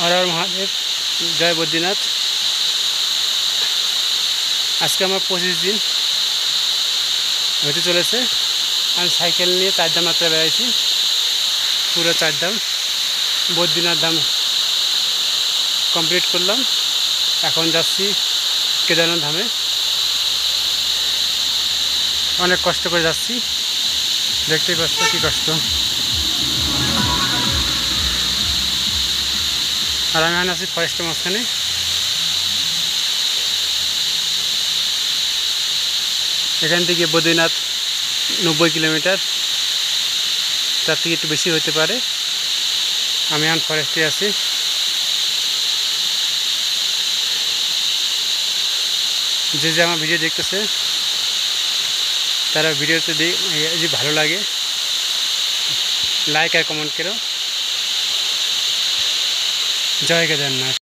হর হর মহাদেব, জয় বদ্রীনাথ। আজকে আমার 25 দিন হতে চলেছে। আমি সাইকেল নিয়ে 4 ধাম যাত্রা বেড়াইছি, পুরো 4 ধাম। বদ্রীনাথ ধাম কমপ্লিট করলাম, এখন যাচ্ছি কেদারনাথ ধামে। অনেক কষ্ট করে যাচ্ছি, দেখতেই পাচ্ছ কি কষ্ট। আর আমি এখন আছি ফরেস্টের মাঝখানে। এখান থেকে বদ্রীনাথ 90 কিলোমিটার, তার থেকে একটু বেশি হতে পারে। আমি এখন ফরেস্টে আছি। যে আমার ভিডিও দেখতেছে তারা ভিডিওতে যদি ভালো লাগে লাইক আর কমেন্ট করো। জয় কেদারনাথ।